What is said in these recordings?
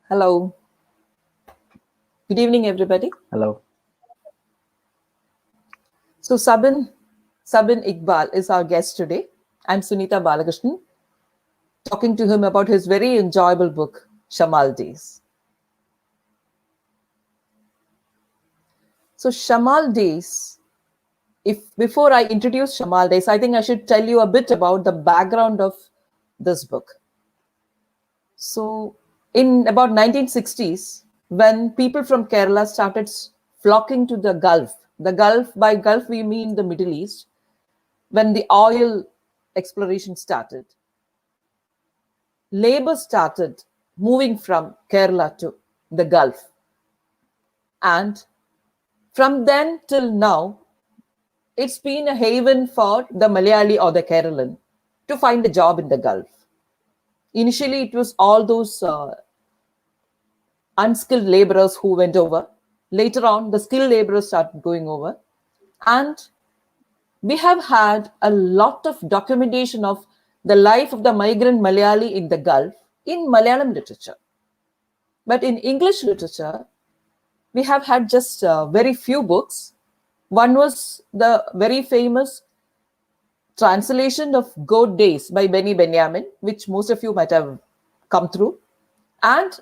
Hello. Good evening, everybody. Hello. So Sabin Iqbal is our guest today. I'm Suneetha Balakrishnan, talking to him about his very enjoyable book, Shamal Days. So Shamal Days, if before I introduce Shamal Days, I think I should tell you a bit about the background of this book. So in about 1960s, when people from Kerala started flocking to the Gulf, by Gulf we mean the Middle East, when the oil exploration started, labor started moving from Kerala to the Gulf. And from then till now, it's been a haven for the Malayali or the Keralan to find a job in the Gulf. Initially, it was all those unskilled laborers who went over. Later on, the skilled laborers started going over. And we have had a lot of documentation of the life of the migrant Malayali in the Gulf in Malayalam literature. But in English literature, we have had just very few books. One was the very famous translation of Goat Days by Benny Benjamin, which most of you might have come through. And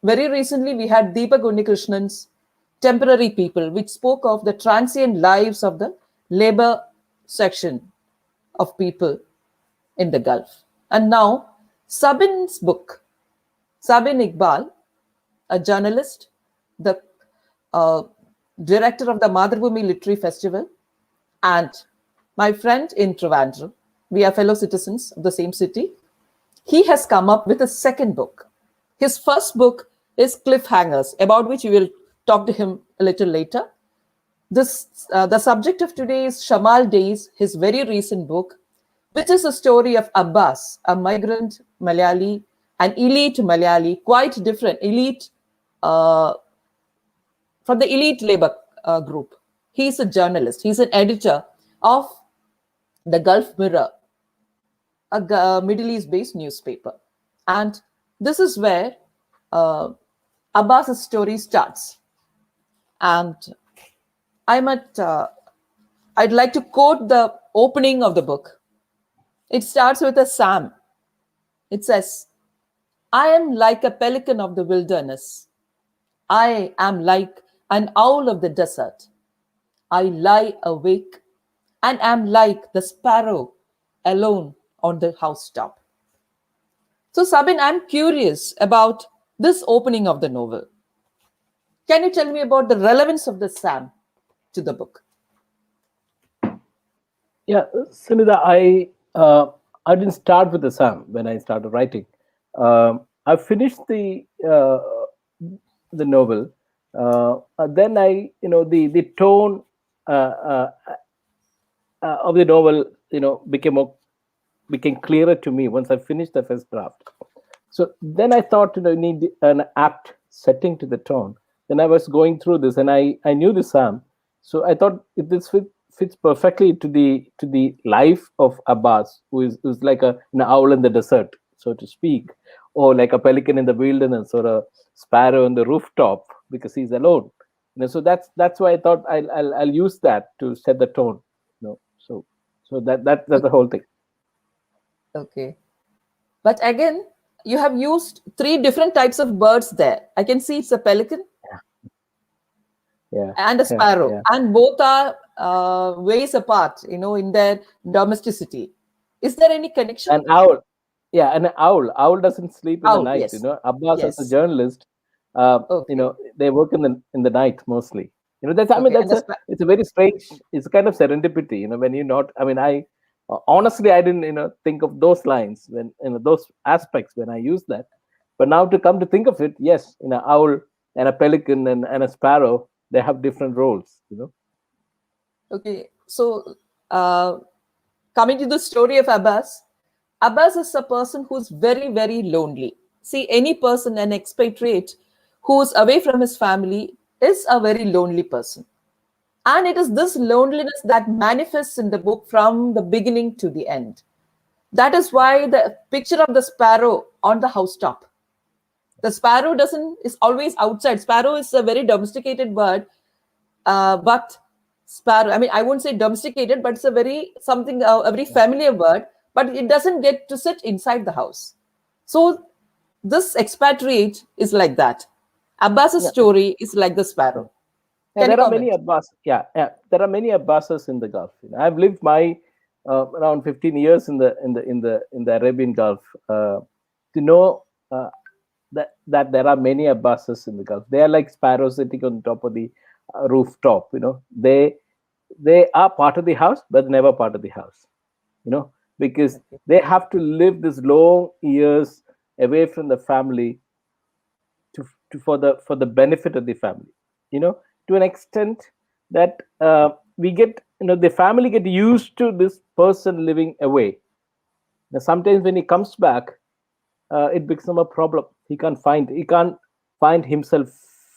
very recently, we had Deepak Unnikrishnan's Temporary People, which spoke of the transient lives of the labor section of people in the Gulf. And now, Sabin's book, Sabin Iqbal, a journalist, the director of the Madhubhumi Literary Festival, and my friend in Trivandrum, we are fellow citizens of the same city, he has come up with a second book. His first book is Cliffhangers, about which we will talk to him a little later. The subject of today is Shamal Days, his very recent book, which is a story of Abbas, a migrant Malayali, an elite Malayali, quite different, elite from the elite labor group. He's a journalist. He's an editor of the Gulf Mirror, a Middle East-based newspaper. And this is where Abbas's story starts. And I'd like to quote the opening of the book. It starts with a psalm. It says, "I am like a pelican of the wilderness. I am like an owl of the desert. I lie awake and am like the sparrow alone on the housetop." So, Sabin, I'm curious about this opening of the novel. Can you tell me about the relevance of the psalm to the book? Yeah, Sunita, I didn't start with the psalm when I started writing. I finished the novel. Then the tone of the novel became clearer to me once I finished the first draft. So then I thought need an apt setting to the tone. Then I was going through this and I knew the psalm, so I thought this fits perfectly to the life of Abbas, who's like an owl in the desert, so to speak, or like a pelican in the wilderness, or a sparrow on the rooftop because he's alone. So that's why I thought I'll use that to set the tone. So that's the whole thing. Okay. But again, you have used three different types of birds there. I can see it's a pelican and a sparrow, and both are ways apart, in their domesticity. Is there any connection? An owl. Yeah, an owl. Owl doesn't sleep in the night. Yes. Abbas Yes. as a journalist, Okay. they work in the night mostly. That's it's a very strange. It's a kind of serendipity. When you're not. I honestly I didn't think of those lines when those aspects when I use that. But now to come to think of it, yes, owl and a pelican and a sparrow, they have different roles. Okay. So coming to the story of Abbas, Abbas is a person who's very, very lonely. See, any person, an expatriate who's away from his family, is a very lonely person. And it is this loneliness that manifests in the book from the beginning to the end. That is why the picture of the sparrow on the housetop The sparrow is always outside. Sparrow is a very domesticated bird, but sparrow, I mean, I won't say domesticated, but it's a very familiar bird, but it doesn't get to sit inside the house. So this expatriate is like that. Abbas's Yeah. story is like the sparrow. Yeah, Can you there are many comment? Abbas. Yeah, yeah, there are many Abbases in the Gulf. I've lived my around 15 years in the Arabian Gulf to know that there are many Abbases in the Gulf. They are like sparrows sitting on top of the rooftop. They are part of the house, but never part of the house. Because they have to live this long years away from the family for the benefit of the family. To an extent that we get, the family get used to this person living away. Now sometimes when he comes back, it becomes a problem. He can't find himself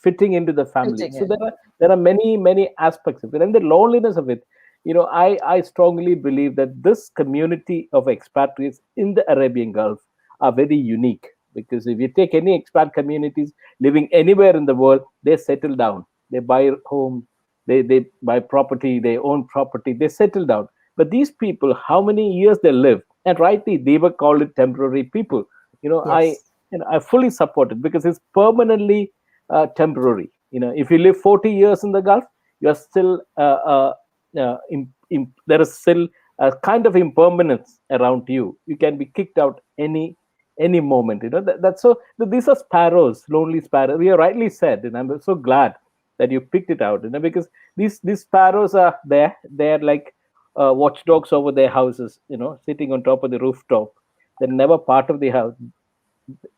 fitting into the family. Fitting So in. there are many aspects of it, and the loneliness of it. I strongly believe that this community of expatriates in the Arabian Gulf are very unique, because if you take any expat communities living anywhere in the world, they settle down, they buy home, they buy property, they own property, they settle down. But these people, how many years they live, and rightly they were called it temporary people. I Yes. I fully support it, because it's permanently temporary. If you live 40 years in the Gulf, you're still there is still a kind of impermanence around you. You can be kicked out any moment. That's so. These are sparrows, lonely sparrows. You rightly said, and I'm so glad that you picked it out. Because these sparrows are there. They're like watchdogs over their houses. Sitting on top of the rooftop. They're never part of the house,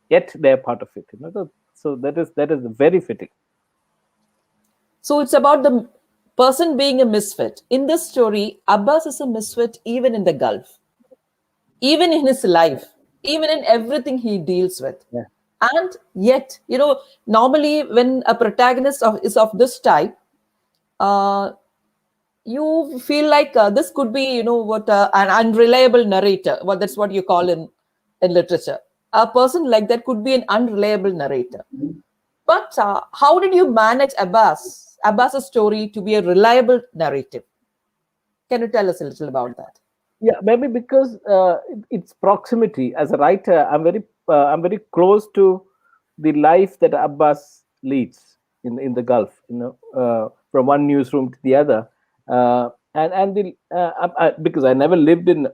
yet they're part of it. So that is very fitting. So it's about the person being a misfit. In this story, Abbas is a misfit even in the Gulf, even in his life, even in everything he deals with. Yeah. And yet, normally when a protagonist is of this type, uh, you feel like this could be, what an unreliable narrator. Well, that's what you call in literature. A person like that could be an unreliable narrator. But how did you manage Abbas's story to be a reliable narrative? Can you tell us a little about that? Yeah, maybe because it's proximity. As a writer, I'm very close to the life that Abbas leads in the Gulf. From one newsroom to the other, because I never lived in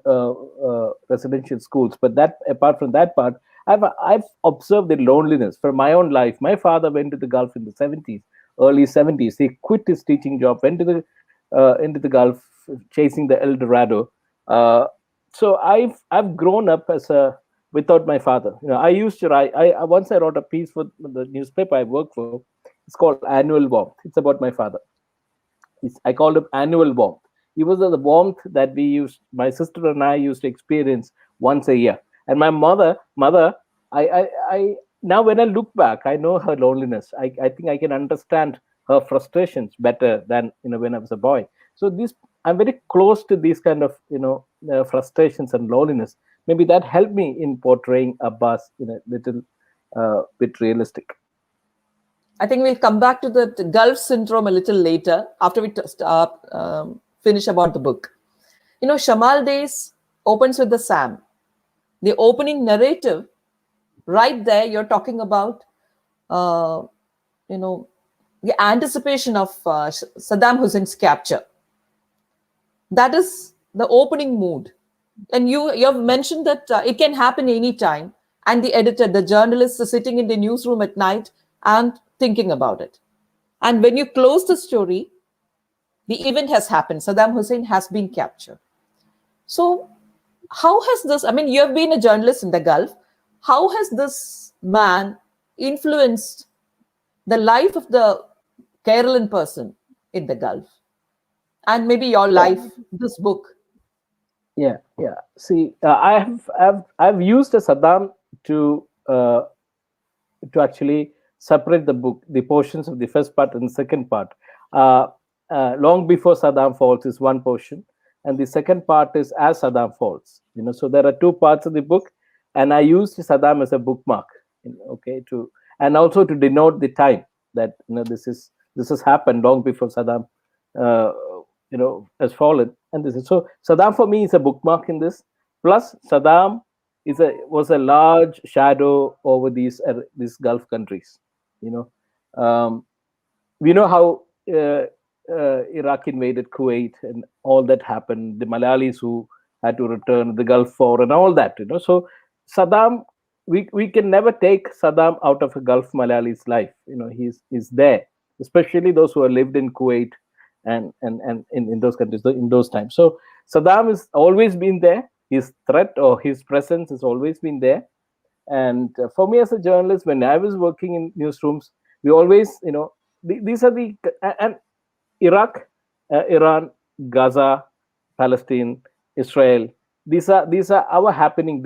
residential schools. But that, apart from that part, I've observed the loneliness from my own life. My father went to the Gulf in the 70s, early 70s. He quit his teaching job, went into the Gulf, chasing the El Dorado. So I've grown up without my father. I used to write. Once I wrote a piece for the newspaper I work for. It's called Annual Warmth. It's about my father. I called him Annual Warmth. He was the warmth that my sister and I used to experience once a year. And my mother, I now when I look back, I know her loneliness. I think I can understand her frustrations better than when I was a boy. So I'm very close to these kind of frustrations and loneliness. Maybe that helped me in portraying Abbas in a little bit realistic. I think we'll come back to the Gulf syndrome a little later after we finish about the book. Shamal Days opens with the Sam. The opening narrative, right there, you're talking about, uh, the anticipation of Saddam Hussein's capture. That is the opening mood. And you have mentioned that it can happen anytime. And the editor, the journalist, is sitting in the newsroom at night and thinking about it. And when you close the story, the event has happened. Saddam Hussein has been captured. So, how has this, I mean, you have been a journalist in the Gulf. How has this man influenced the life of the Kerala person in the Gulf? And maybe your Yeah, life, this book. yeah. See, I've used a Saddam to actually separate the portions of the first part and the second part. Uh, Long before Saddam falls is one portion, and the second part is as Saddam falls. So there are two parts of the book, and I used Saddam as a bookmark. Okay, and also to denote the time that this has happened long before Saddam uh, has fallen. And this is so Saddam for me is a bookmark in this. Plus Saddam was a large shadow over these Gulf countries. You know, we know how Iraq invaded Kuwait and all that happened. The Malayalis who had to return, the Gulf War, and all that. So Saddam, we can never take Saddam out of a Gulf Malayalis life. He's there, especially those who have lived in Kuwait and in those countries in those times. So Saddam has always been there. His threat or his presence has always been there. And for me as a journalist, when I was working in newsrooms, we always, these are and Iraq, Iran, Gaza, Palestine, Israel. These are our happening,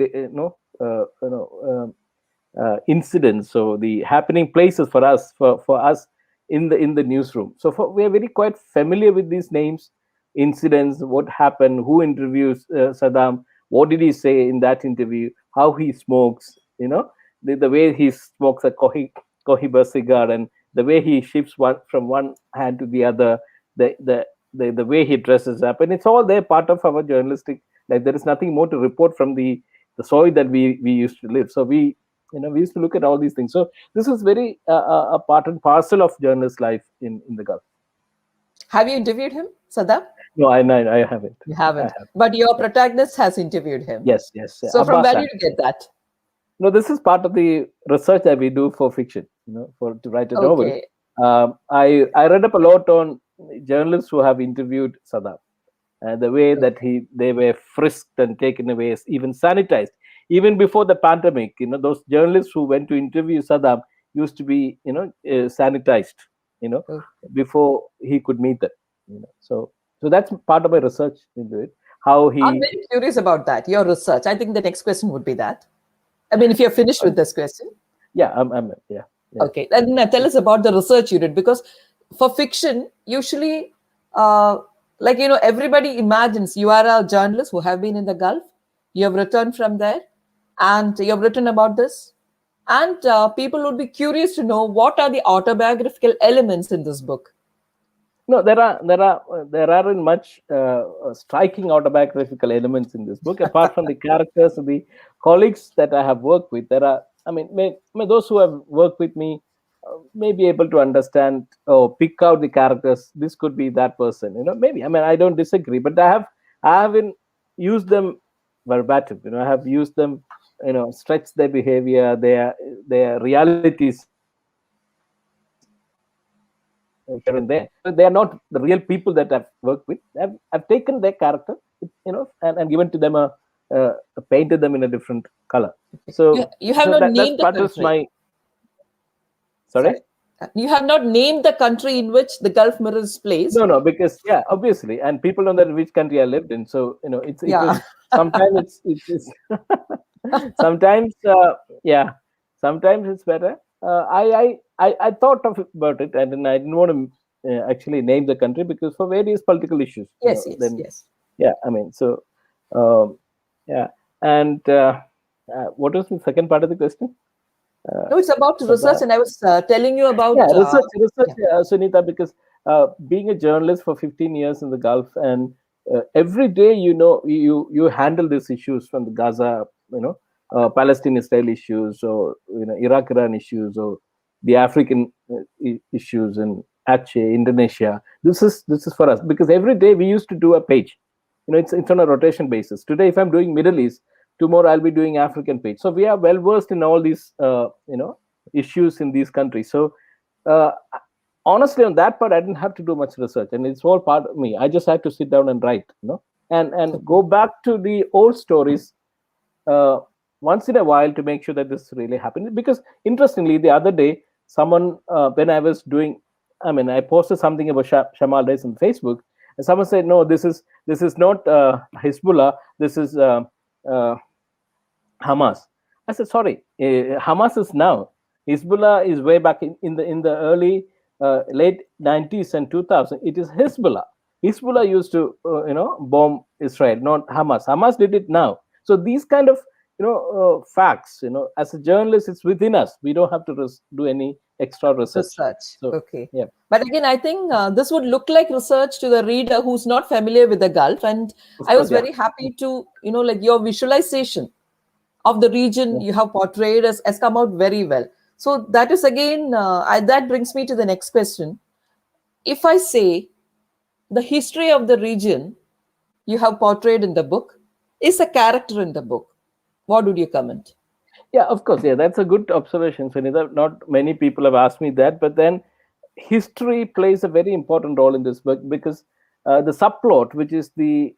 incidents. So the happening places for us in the newsroom. So we are very quite familiar with these names, incidents, what happened, who interviews Saddam, what did he say in that interview, how he smokes, the way he smokes a Cohiba cigar, and the way he shifts from one hand to the other, the way he dresses up, and it's all there, part of our journalistic. Like there is nothing more to report from the soil that we used to live. So we used to look at all these things. So this is very a part and parcel of journalist life in the Gulf. Have you interviewed him, Saddam? No, I haven't. You haven't. But your protagonist has interviewed him. Yes. So from where did you get that? No, this is part of the research that we do for fiction, to write a novel. I read up a lot on journalists who have interviewed Saddam, and the way that they were frisked and taken away, even sanitized. Even before the pandemic, those journalists who went to interview Saddam used to be, sanitized, before he could meet them. So that's part of my research into it. I'm very curious about that. Your research. I think the next question would be that. I mean, if you're finished with this question. Yeah, yeah. Okay, and tell us about the research you did, because for fiction, usually, everybody imagines you are a journalist who have been in the Gulf, you have returned from there, and you have written about this, and people would be curious to know what are the autobiographical elements in this book. No, there aren't much striking autobiographical elements in this book, apart from the characters of the colleagues that I have worked with. There are, those who have worked with me may be able to understand or pick out the characters. This could be that person, maybe. I don't disagree, but I haven't used them verbatim. I have used them, stretch their behavior, their realities here and there. So they are not the real people that I've worked with. I've taken their character, and given to them painted them in a different color. So you have not named the country. Sorry? You have not named the country in which the Gulf Mirror is placed. No, because obviously, and people know that which country I lived in. So sometimes it's sometimes sometimes it's better. I thought about it, and I didn't want to actually name the country because for various political issues. Yes. Yeah, And what was the second part of the question? No, it's about research, and I was telling you about research, Suneetha, because being a journalist for 15 years in the Gulf, and every day you handle these issues from the Gaza, Palestine-Israel issues, or Iraq-Iran issues, or the African issues in Aceh, Indonesia. This is for us because every day we used to do a page. It's on a rotation basis. Today, if I'm doing Middle East, tomorrow I'll be doing African page. So we are well versed in all these issues in these countries. So honestly, on that part, I didn't have to do much research, and it's all part of me. I just had to sit down and write, and go back to the old stories once in a while to make sure that this really happened. Because interestingly, the other day, someone when I was doing, I posted something about Shamal Days on Facebook, and someone said, "No, this is not Hezbollah. This is Hamas." I said, "Sorry, Hamas is now. Hezbollah is way back in the early late 90s and 2000. It is Hezbollah. Hezbollah used to bomb Israel, not Hamas. Hamas did it now. So these kind of facts. As a journalist, it's within us. We don't have to do any extra research. Research. So Okay. yeah, But again, I think this would look like research to the reader who's not familiar with the Gulf. And of I was course, yeah, very happy to, like your visualization of the region yeah, you have portrayed has come out very well. So that is again, that brings me to the next question. If I say the history of the region you have portrayed in the book is a character in the book, what would you comment? yeah. Of course, yeah. That's a good observation, Sunita. Not many people have asked me that, but then history plays a very important role in this book because the subplot, which is the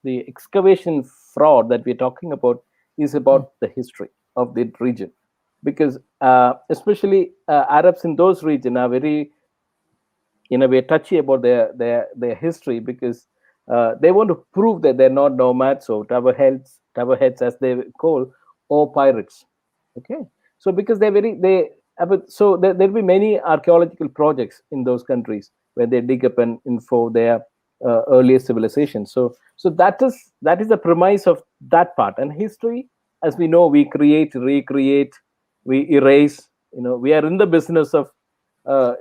excavation fraud that we're talking about, is Mm. about the history of the region. Because especially Arabs in those regions are very, in a way, touchy about their history because they want to prove that they're not nomads or towerheads as they call, or pirates. Okay, so because they're very they so there'll be many archaeological projects in those countries where they dig up and info their earlier civilization. So that is the premise of that part. And history, as we know, we create, recreate, we erase. We are in the business of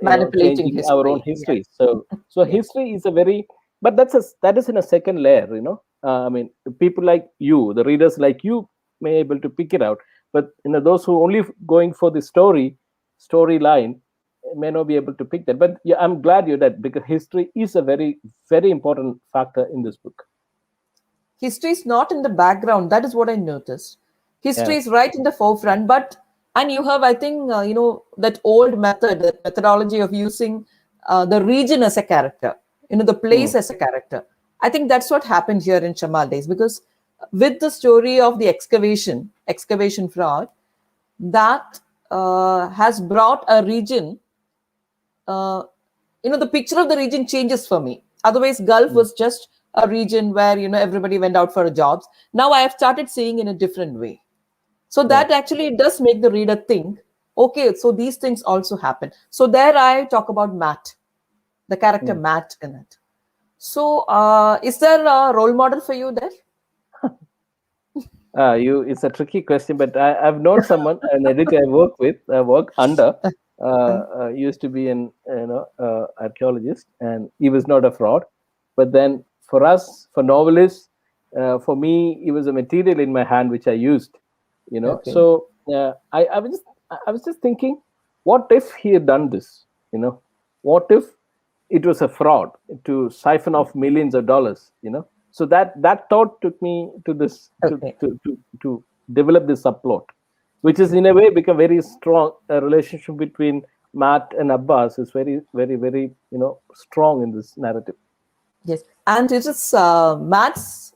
Manipulating changing our own history. history. Yes. So Yes. history is a very, but that is in a second layer. I mean, people like you, the readers like you, may able to pick it out. But those who only going for the storyline may not be able to pick that. But yeah, I'm glad you did, because history is a very, very important factor in this book. History is not in the background. That is what I noticed. History Yeah. is right in the forefront, but and you have, I think, that old method, that methodology of using the region as a character, the Hmm. place as a character. I think that's what happened here in Shamal Days, because with the story of the excavation fraud, that has brought a region, the picture of the region changes for me. Otherwise, Gulf Hmm. was just a region where everybody went out for jobs. Now I have started seeing in a different way. So Yeah. that actually does make the reader think, okay, so these things also happen. So there I talk about Matt, the character Hmm. Matt in it. So is there a role model for you there? It's a tricky question, but I've known someone, an editor I work under, used to be an archaeologist, and he was not a fraud. But then for us, for novelists, for me, it was a material in my hand which I used. Okay. So I was just thinking, what if he had done this? What if it was a fraud to siphon off millions of dollars? So that thought took me to this Okay. to develop this subplot, which is in a way become very strong. A relationship between Matt and Abbas is very, very, very strong in this narrative. Yes, and it is Matt's,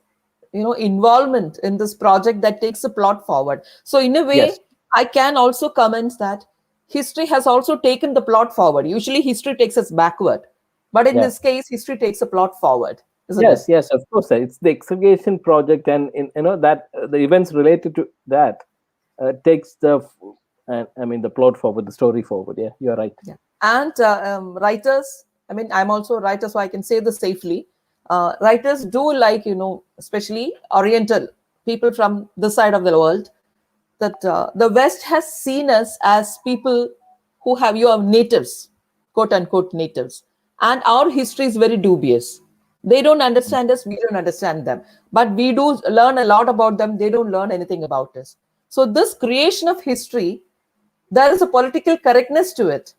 involvement in this project that takes the plot forward. So in a way, Yes, I can also comment that history has also taken the plot forward. Usually, history takes us backward, but in yeah, this case, history takes the plot forward, isn't yes, it? yes. Of course, it's the excavation project, and that the events related to that takes I mean the plot forward, the story forward. Yeah, you're right. Yeah. And writers, I mean, I'm also a writer, so I can say this safely. Writers do like, especially Oriental people from this side of the world, that the West has seen us as people who have your natives, quote unquote natives, and our history is very dubious. They don't understand us, we don't understand them, but we do learn a lot about them. They don't learn anything about us. So this creation of history, there is a political correctness to it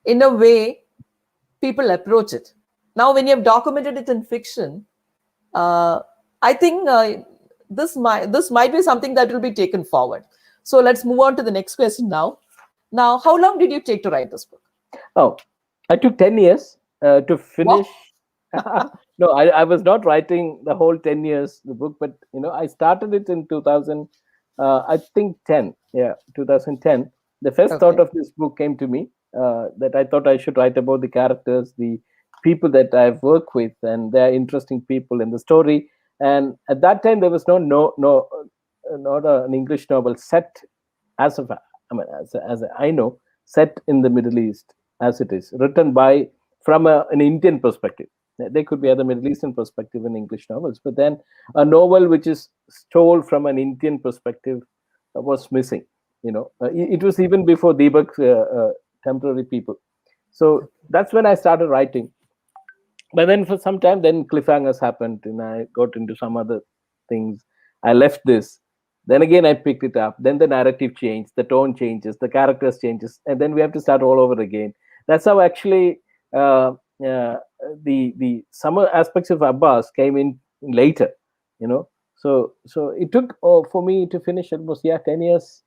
in a way people approach it. Now, when you have documented it in fiction, uh, I think this might be something that will be taken forward. So let's move on to the next question now. Now, how long did you take to write this book? Oh, I took 10 years to Wow. finish. No, I was not writing the whole 10 years the book, but I started it in 2000. I think 10. Yeah, 2010. The first thought Okay. of this book came to me, that I thought I should write about the characters, the people that I've worked with, and they're interesting people in the story. And at that time, there was not an English novel set as of I mean, as I know, set in the Middle East, as it is written by from an Indian perspective. There could be other Middle Eastern perspective in English novels, but then a novel which is told from an Indian perspective was missing. It was even before Deepak's Temporary People. So that's when I started writing. But then for some time, then cliffhangers happened, and I got into some other things. I left this. Then again, I picked it up. Then the narrative changed, the tone changes, the characters changes, and then we have to start all over again. That's how actually uh, the summer aspects of Abbas came in later. So it took for me to finish almost 10 years,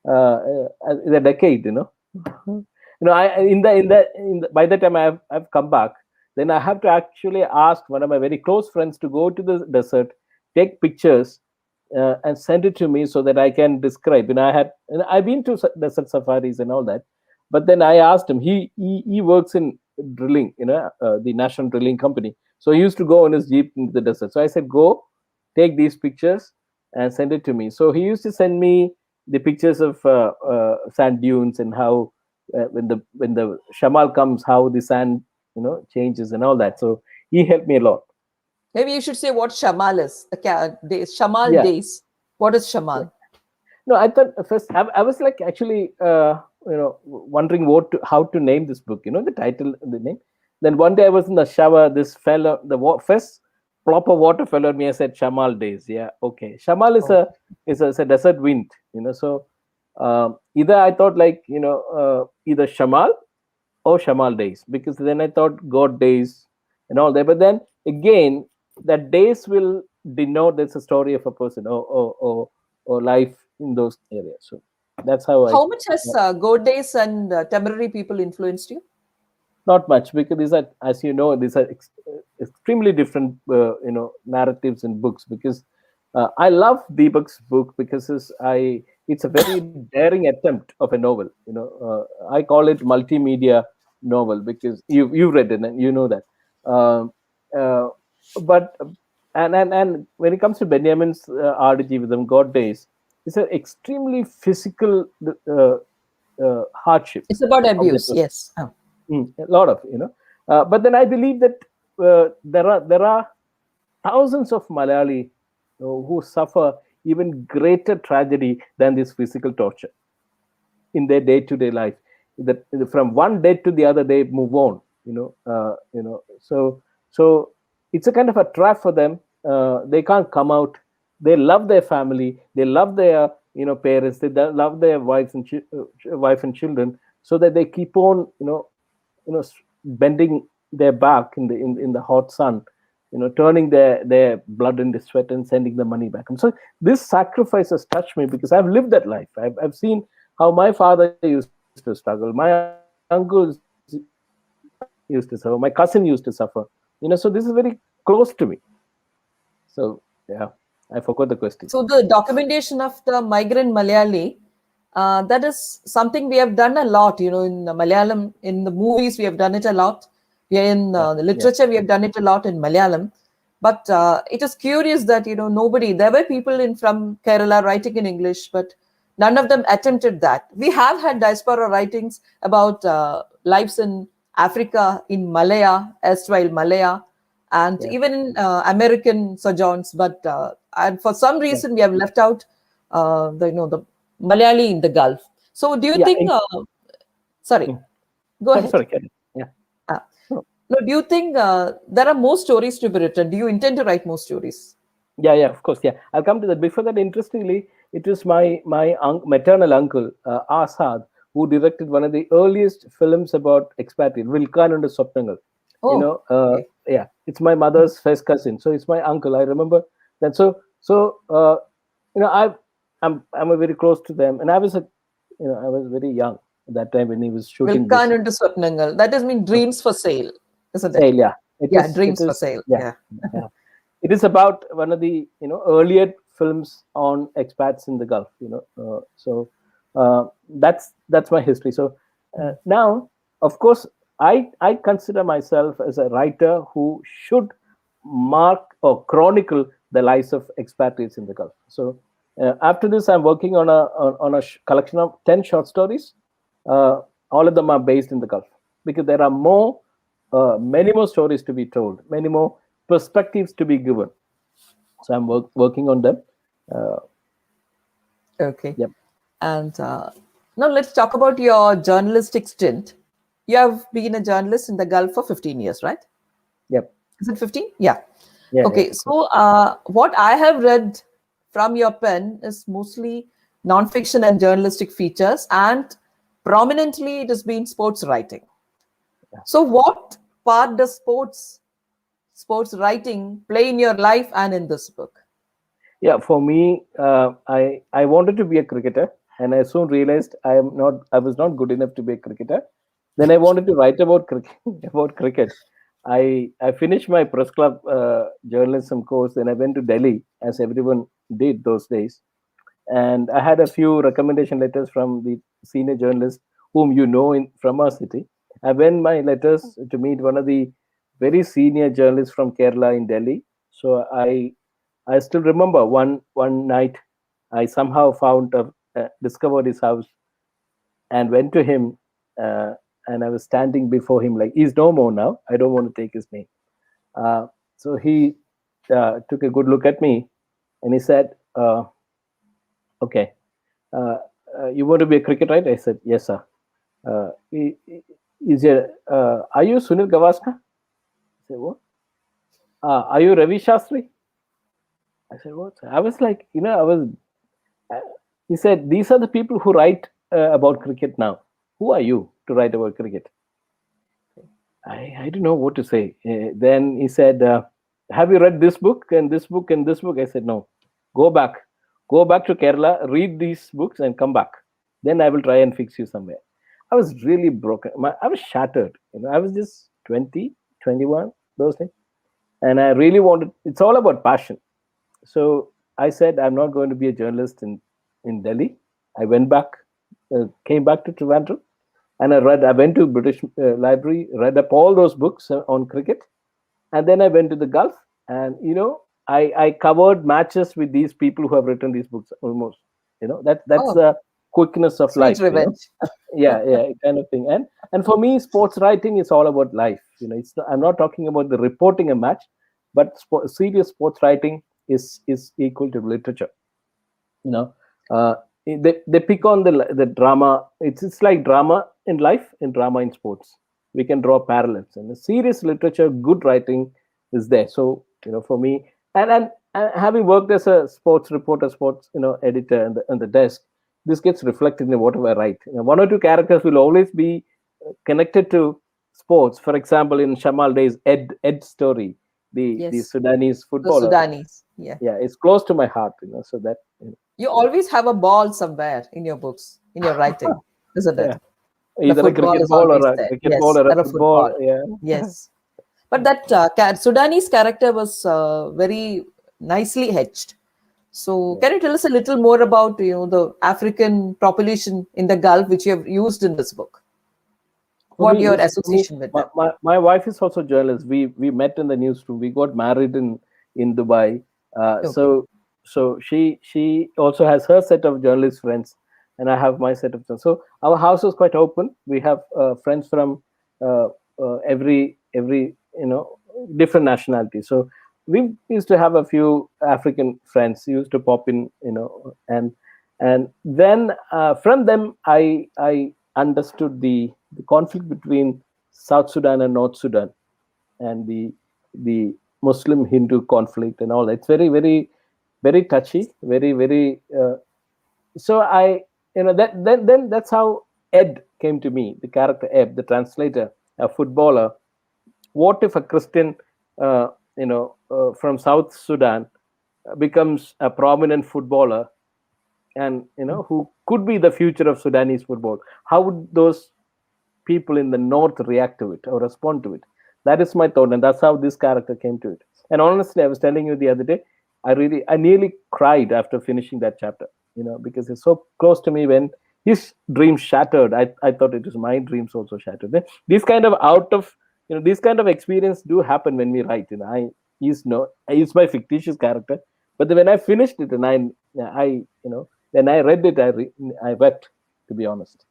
a decade. I in the by the time I've come back, then I have to actually ask one of my very close friends to go to the desert, take pictures, and send it to me so that I can describe. I've been to desert safaris and all that, but then I asked him. He works in drilling, the National Drilling Company. So he used to go on his jeep into the desert. So I said, go take these pictures and send it to me. So he used to send me the pictures of sand dunes, and how when the Shamal comes, how the sand changes and all that. So he helped me a lot. Maybe you should say what Shamal is. Days. Shamal Yeah. Days. What is Shamal? No, I thought first I was like actually wondering how to name this book. The title, the name. Then one day I was in the shower. This fellow, first plop of water fell on me. I said Shamal Days. Yeah, okay. Shamal is a desert wind. So either I thought like either Shamal or Shamal Days, because then I thought God Days and all that. But then again, that days will denote there's a story of a person, or life in those areas. So that's how I. How much has God Days and Temporary People influenced you? Not much, because these are, as you know, extremely different narratives and books. Because I love Deepak's book because it's a very daring attempt of a novel. I call it multimedia novel because you've read it and you know that. Um, uh, but and when it comes to Benjamin's Ardjivitam, God Days, it's an extremely physical hardship It's about of the abuse. person. Yes. Oh. A lot of but then I believe that there are thousands of Malayali who suffer even greater tragedy than this physical torture in their day-to-day life. That from one day to the other, they move on. So it's a kind of a trap for them. They can't come out. They love their family. They love their parents. They love their wife and children. So that they keep on bending their back in the hot sun, turning their blood into sweat and sending the money back. And so this sacrifice has touched me because I've lived that life. I've seen how my father used to struggle, my uncles used to suffer, my cousin used to suffer. So this is very close to me. So yeah, I forgot the question. So the documentation of the migrant Malayali, that is something we have done a lot, in Malayalam, in the movies we have done it a lot. In the literature we have done it a lot in Malayalam. But it is curious that, there were people from Kerala writing in English, but none of them attempted that. We have had diaspora writings about lives in Africa, in Malaya, erstwhile Malaya, and even in American sojourns, but and for some reason we have left out the Malayali in the Gulf. So do you think? Sorry, go ahead. Sorry, yeah. No, do you think there are more stories to be written? Do you intend to write more stories? Yeah, of course. Yeah, I'll come to that. Before that, interestingly, it was my maternal uncle, Asad, who directed one of the earliest films about expatriate, Vilkan and Swapnangal. Oh, okay. Yeah, it's my mother's first cousin, so it's my uncle. I remember that. I'm very close to them, and I was very young at that time when he was shooting this. Vilkan into Swapnangal. That does mean dreams for sale, isn't it? Sale, yeah. Dreams for sale. Yeah. It is about one of the earlier films on expats in the Gulf. That's my history. So now, of course, I consider myself as a writer who should mark or chronicle the lives of expatriates in the Gulf. So after this, I'm working on a collection of 10 short stories. All of them are based in the Gulf because there are more many more stories to be told, many more perspectives to be given. So I'm working on them. Uh, Okay. yep, And now let's talk about your journalistic stint. You have been a journalist in the Gulf for 15 years, right? yep, Is it 15? Yeah. yeah, yeah. Okay. So, what I have read from your pen is mostly nonfiction and journalistic features, and prominently it has been sports writing. So, what part does sports writing play in your life and in this book? Yeah, for me, I wanted to be a cricketer, and I soon realized I was not good enough to be a cricketer. Then I wanted to write about cricket. About cricket. I finished my press club journalism course. Then I went to Delhi, as everyone did those days, and I had a few recommendation letters from the senior journalists whom you know in from our city. I went my letters to meet one of the very senior journalists from Kerala in Delhi. So I still remember one night I somehow discovered his house and went to him, uh, and I was standing before him like he's no more now. I don't want to take his name. So he took a good look at me and he said, "Okay, uh, you want to be a cricket writer?" I said, "Yes, sir." Are you Sunil Gavaskar? I said, "What? Are you Ravi Shastri?" I said, "What?" I was like, I was. Uh, he said, "These are the people who write about cricket now. Who are you to write about cricket?" I didn't know what to say. Then he said, "Have you read this book and this book and this book?" I said, "No. Go back. Go back to Kerala, read these books and come back. Then I will try and fix you somewhere." I was really broken. I was shattered. I was just 20, 21, those things. And I really wanted, it's all about passion. So I said, I'm not going to be a journalist in Delhi. I went back, came back to Trivandrum, and I went to British Library, read up all those books on cricket, and then I went to the Gulf, and I covered matches with these people who have written these books almost. That's Oh, the quickness of sweet life. revenge. Yeah, kind of thing. And for me, sports writing is all about life. I'm not talking about the reporting a match, but serious sports writing is equal to literature. you know uh, they pick on the drama. It's like drama in life and drama in sports. We can draw parallels, and the serious literature, good writing is there. So for me, and having worked as a sports reporter, sports editor on the desk, this gets reflected in whatever I write. One or two characters will always be connected to sports. For example, in Shamal Days, Ed's story, the Yes, Sudanese the footballer. Sudanese. Yeah. Yeah, it's close to my heart. So that You always have a ball somewhere in your books, in your writing, isn't yeah, it? The either a football cricket is ball or always a there. cricket ball Yes, or a or a football. football. Yeah, Yes. But that Sudanese character was very nicely hedged. So, yeah. can you tell us a little more about the African population in the Gulf, which you have used in this book? What your For me, association with them? my wife is also journalist. We met in the newsroom. We got married in Dubai. Okay. So she also has her set of journalist friends, and I have my set of friends. So our house is quite open. We have friends from uh, every different nationalities. So we used to have a few African friends who used to pop in, and then from them I understood the conflict between South Sudan and North Sudan, and the Muslim Hindu conflict and all that. It's very very very touchy, very very. So I that then that's how Ed came to me. The character Ed, the translator, a footballer. What if a Christian, from South Sudan, becomes a prominent footballer, and who could be the future of Sudanese football? How would those people in the north react to it or respond to it? That is my thought, and that's how this character came to it. And honestly, I was telling you the other day, I nearly cried after finishing that chapter, because it's so close to me. When his dreams shattered, I thought it was my dreams also shattered. These kind of out of these kind of experience do happen when we write. He's my fictitious character, but then when I finished it and when I read it, I wept, to be honest.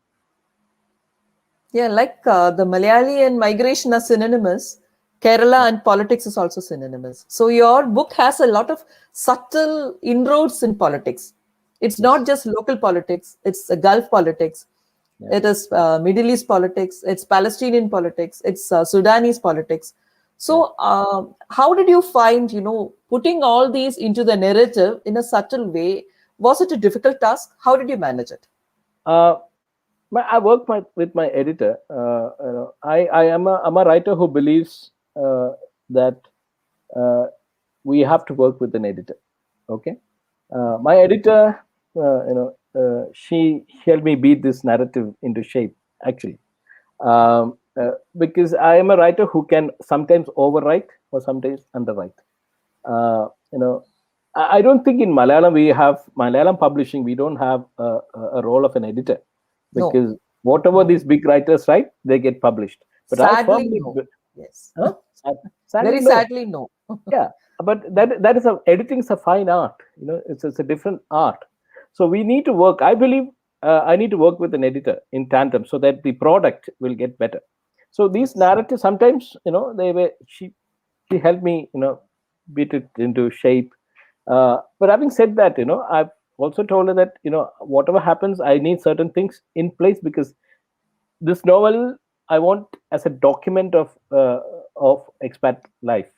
Yeah, like the Malayali and migration are synonymous. Kerala and politics is also synonymous. So your book has a lot of subtle inroads in politics. It's Yes. not just local politics, it's Gulf politics, Yeah. it is Middle East politics, it's Palestinian politics, it's Sudanese politics. Yeah. So how did you find, putting all these into the narrative in a subtle way? Was it a difficult task? How did you manage it? Uh, I work with my editor. I am I'm a writer who believes that uh, we have to work with an editor. Okay, my editor, she helped me beat this narrative into shape. Actually, because I am a writer who can sometimes overwrite or sometimes underwrite. You know, I don't think in Malayalam we have Malayalam publishing. We don't have a role of an editor No, because whatever no. these big writers write, they get published. But I Sadly, firmly, no. Yes. huh? Sadly Very no. sadly, no. Yeah, but that is a editing is a fine art. It's a different art. So we need to work. I believe I need to work with an editor in tandem so that the product will get better. So these Yes. narratives sometimes, they were she helped me, beat it into shape. But having said that, I've also told her that whatever happens, I need certain things in place because this novel I want as a document of expat life.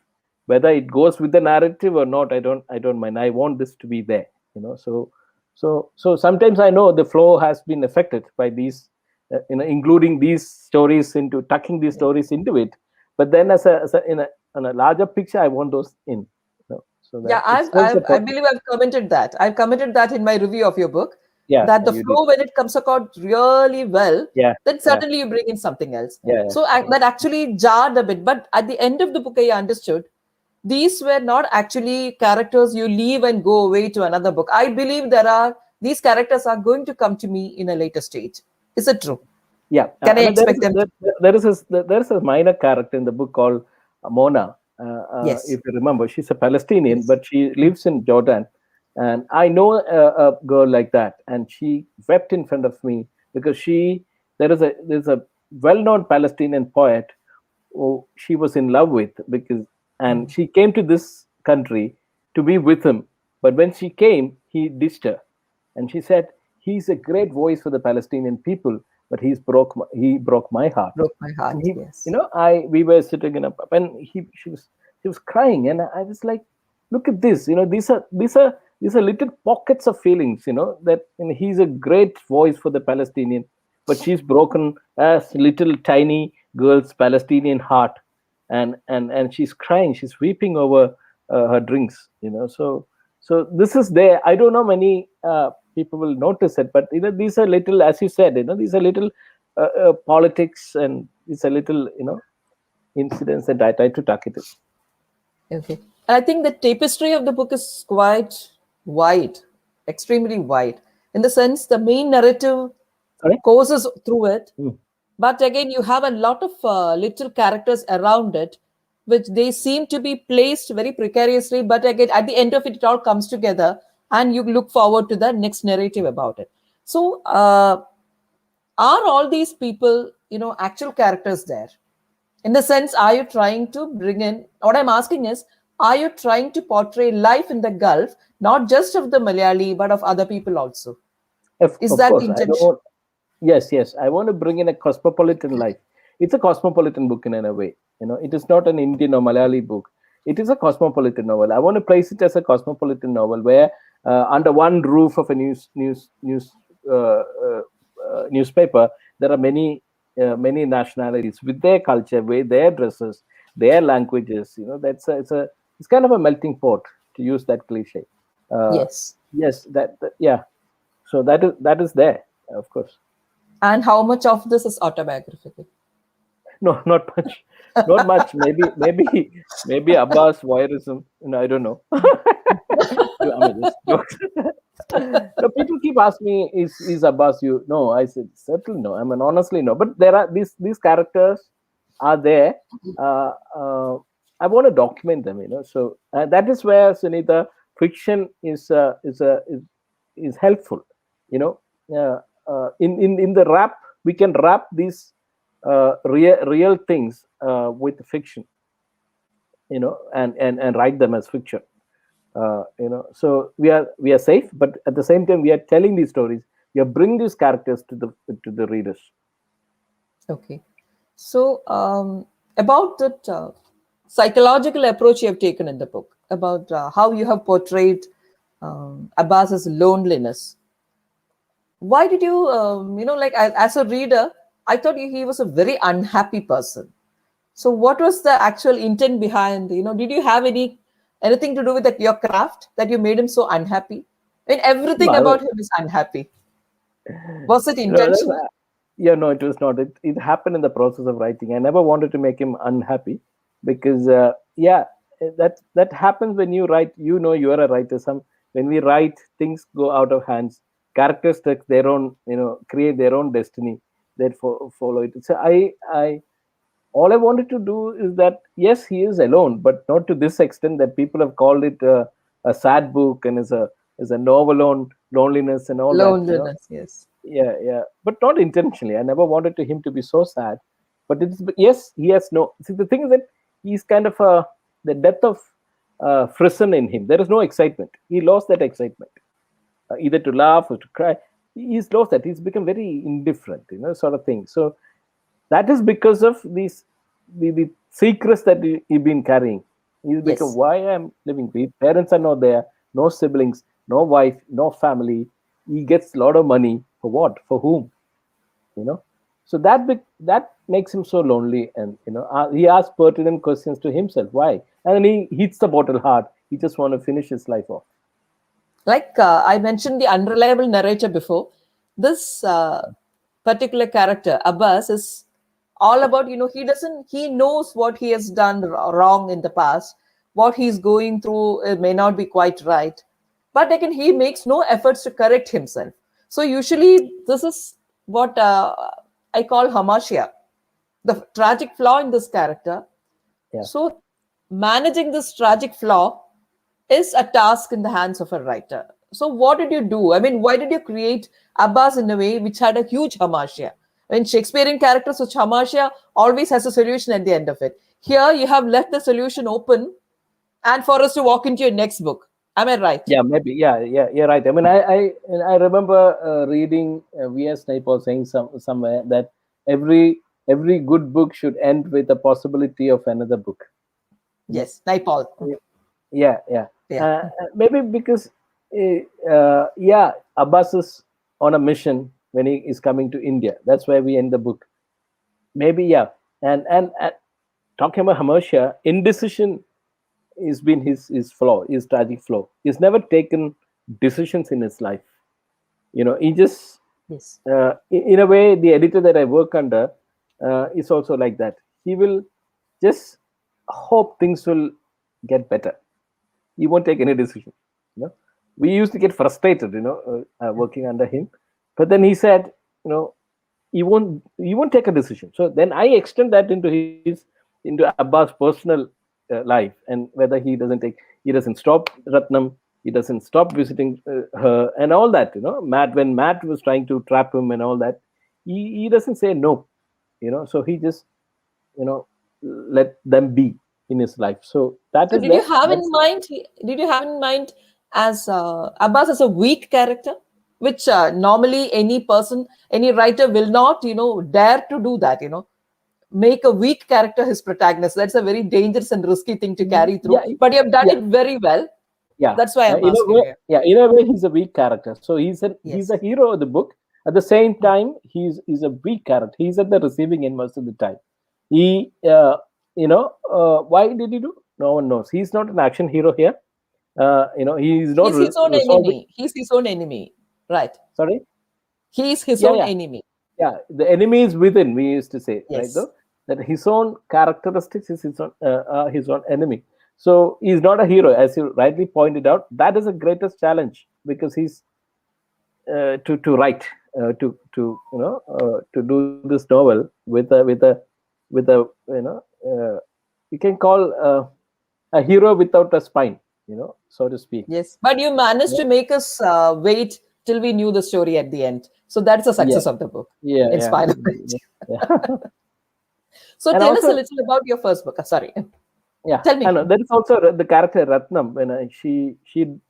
Whether it goes with the narrative or not, I don't mind. I want this to be there. So sometimes I know the flow has been affected by these, including these stories into tucking these Yeah. stories into it. But then in a larger picture, I want those in. So that Yeah, it serves a I purpose. believe I've commented that. I've commented that in my review of your book, Yeah, that the you did. flow, when it comes across really well, Yeah, then yeah, suddenly you bring in something else. yeah, So that actually jarred a bit. But at the end of the book, I understood these were not actually characters you leave and go away to another book. I believe these characters are going to come to me in a later stage. Is it true? yeah. Can I I mean, expect them to? there is a minor character in the book called Mona. Yes. If you remember, she's a Palestinian, Yes. but she lives in Jordan, and I know a girl like that, and she wept in front of me because there's a well-known Palestinian poet who she was in love with because and Mm. she came to this country to be with him, but when she came, he ditched her, and she said he's a great voice for the Palestinian people, but he broke my heart. Broke my And heart. he, Yes. I we were sitting in a pub, and she was crying, and I was like, look at this, these are little pockets of feelings, that he's a great voice for the Palestinian, but she's broken as little tiny girl's Palestinian heart, and she's crying, she's weeping over her drinks, so this is there. I don't know many people will notice it, but these are little, as you said, these are little politics, and these are little incidents that I try to tuck it in. Okay. And I think the tapestry of the book is quite wide, extremely wide, in the sense the main narrative Sorry. courses through it. Mm. But again, you have a lot of little characters around it, which they seem to be placed very precariously. But again, at the end of it, it all comes together and you look forward to the next narrative about it. So, are all these people, actual characters there? In the sense, are you trying to bring in, what I'm asking is, are you trying to portray life in the Gulf, not just of the Malayali, but of other people also? Is Of that the course, I don't intention? want. Yes, yes, I want to bring in a cosmopolitan life. It's a cosmopolitan book in a way. It is not an Indian or Malayali book. It is a cosmopolitan novel. I want to place it as a cosmopolitan novel where, under one roof of a newspaper, there are many nationalities with their culture, with their dresses, their languages. It's kind of a melting pot, to use that cliche. Uh, Yes. yes, yeah. So that is there, of course. And how much of this is autobiographical? No, not much. Not much. Maybe Abbas voyeurism. I don't know. I mean, it's jokes. No, people keep asking me, is Abbas you? No, I said certainly no. I mean, honestly no. But there are these characters are there. Uh, uh, I want to document them. So that is where, Sunitha, fiction is helpful. You know, in the wrap, we can wrap these real things with fiction, and write them as fiction. So we are safe, but at the same time we are telling these stories. We are bringing these characters to the readers. Okay. So, about that psychological approach you have taken in the book, about how you have portrayed Abbas's loneliness. Why did you, like as a reader, I thought he was a very unhappy person. So, what was the actual intent behind? Did you have anything to do with your craft that you made him so unhappy? I mean, everything No, about him is unhappy. Was it no, intentional? yeah, no, it was not. It happened in the process of writing. I never wanted to make him unhappy because, yeah, that happens when you write. You are a writer. When we write, things go out of hands. Characters take their own, create their own destiny. They follow it. So all I wanted to do is that yes, he is alone, but not to this extent that people have called it a sad book and is a novel on loneliness and all that. Loneliness, yes. Yeah, but not intentionally. I never wanted him to be so sad, but yes, he has no. See, the thing is that he's kind of the depth of frisson in him. There is no excitement. He lost that excitement, either to laugh or to cry. He's lost that. He's become very indifferent, sort of thing. So that is because of these the secrets that he's been carrying. He's become, Yes. why I'm living. His parents are not there, no siblings, no wife, no family. He gets a lot of money for what? For whom? You know. So that makes him so lonely, and he asks pertinent questions to himself. Why? And then he hits the bottle hard. He just want to finish his life off. Like I mentioned the unreliable narrator before, this particular character, Abbas, is all about, he knows what he has done wrong in the past, what he's going through may not be quite right. But again, he makes no efforts to correct himself. So usually this is what I call hamasya, the tragic flaw in this character. Yeah. So managing this tragic flaw is a task in the hands of a writer. So, what did you do? I mean, why did you create Abbas in a way which had a huge hamasya? In Shakespearean characters, which hamasya always has a solution at the end of it. Here, you have left the solution open and for us to walk into your next book. Am I right? Yeah, maybe. Yeah, you're right. I mean, I remember reading V.S. Naipaul saying somewhere that every good book should end with a possibility of another book. You know? Yes, Naipaul. Yeah. Yeah. Maybe because, yeah, Abbas is on a mission when he is coming to India. That's where we end the book. Maybe, yeah. And talking about Hamersha, indecision has been his flaw, his tragic flaw. He's never taken decisions in his life. He just, Yes. in a way, the editor that I work under is also like that. He will just hope things will get better. He won't take any decision. We used to get frustrated, working under him. But then he said, he won't take a decision. So then I extend that into Abbas' personal life, and whether he doesn't stop Ratnam, he doesn't stop visiting her, and all that. When Matt was trying to trap him and all that, he doesn't say no. So he just you know let them be in his life. So that So, is there. That's did you have in mind as Abbas as a weak character, which normally any person, any writer will not, dare to do that, make a weak character his protagonist. That's a very dangerous and risky thing to carry through. yeah, But you have done yeah, it very well. yeah. That's why I'm In a asking way, you. yeah, in a way, he's a weak character. So he's a Yes. hero of the book. At the same time, he's a weak character. He's at the receiving end most of the time. He, why did he do? No one knows. He's not an action hero here. He's not He's his own resolving. enemy. He's his own enemy. Right. Sorry. He's his Yeah, own yeah. enemy. Yeah, the enemy is within. We used to say, right? Yes. Though that his own characteristics is his own enemy. So he's not a hero, as you rightly pointed out. That is the greatest challenge because he's to write to do this novel with a you can call a hero without a spine, so to speak. Yes. But you managed Yeah, to make us wait till we knew the story at the end. So that's the yeah, success of the book, yeah, in yeah, spite of it. yeah. So And tell us a also, little about your first book. Sorry. yeah, Tell me. I know there is also the character Ratnam. When